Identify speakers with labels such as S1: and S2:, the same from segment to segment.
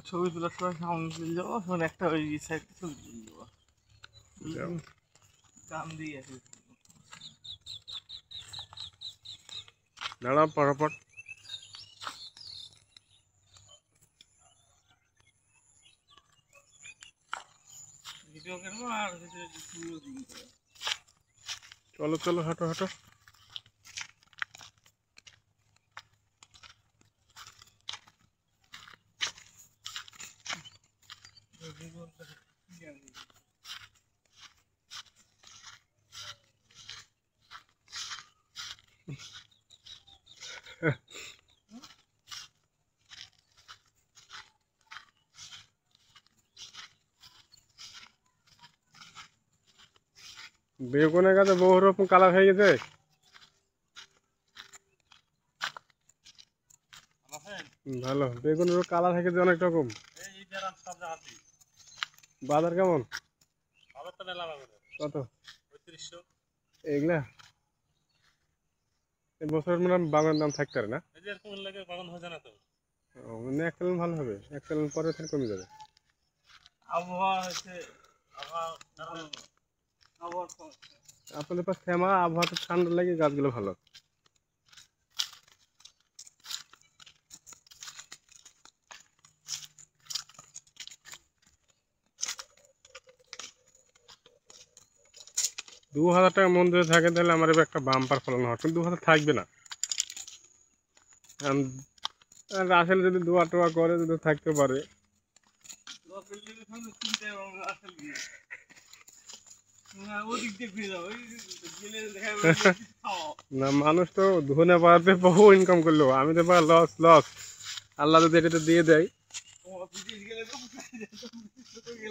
S1: ছবি তোলার সময় সাউন্ড তুলে যাবো, একটা ওই সাইড ছবি তুলে যাবো, গান দিয়ে আছে।
S2: দাঁড়া পরাপর
S1: ভিডিও করবো আর ছবিও দিন।
S2: চলো চলো হাঁটো হাঁটো। বেগুনের গাছে বহু রকম কালার হয়ে গেছে। ভালো, বেগুনের কালার হয়ে গেছে অনেক রকম। বাজার কেমন? কত? এগুলা এবছর মানে বাগানের দাম থাকতে পারে না। মানে এক চালান ভালো হবে, এক চালান পরে ফের কমে যাবে।
S1: আবহাওয়া হচ্ছে
S2: আপনাদের পাশ শ্যামা আবহাওয়াটা ঠান্ডা লাগে, গাছগুলো ভালো। $2000 মন যদি থাকে তাহলে আমার এবার একটা বাম্পার ফলন হয়, কিন্তু 2000 থাকবে না। রাসেল যদি দোয়া টোয়া করে যদি থাকতে পারে। না মানুষ তো ধনে পাওয়াতে বহু ইনকাম করলো, আমি তো পাওয়া লস লস। আল্লাহ যদি এটা দিয়ে দেয়।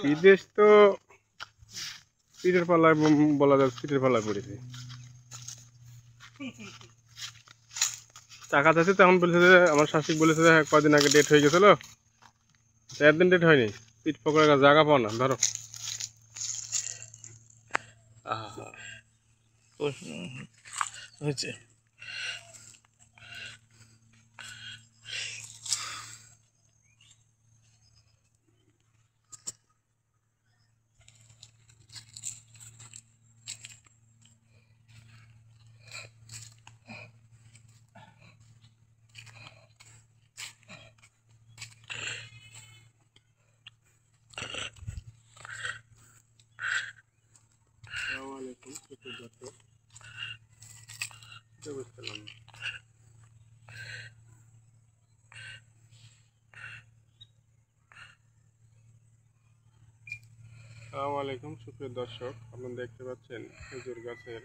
S2: বিদেশ তো পিঠের পাল্লায় বলা যায়, পিঠের পাল্লায় পড়েছে। টাকা চাইছে তখন বলেছে যে আমার শাশুড়ি বলেছে যে কদিন আগে ডেট হয়ে গেছিল, একদিন ডেট হয়নি। পিঠ পকড়ার জায়গা পাও না ধরো।
S1: হয়েছে।
S2: আসসালামু আলাইকুম সুপ্রিয় দর্শক, আপনারা দেখতে পাচ্ছেন খেজুর গাছের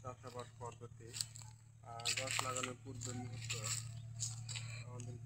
S2: চাষাবাদ পদ্ধতি। গাছ লাগানোর পূর্ব মুহূর্ত আমাদের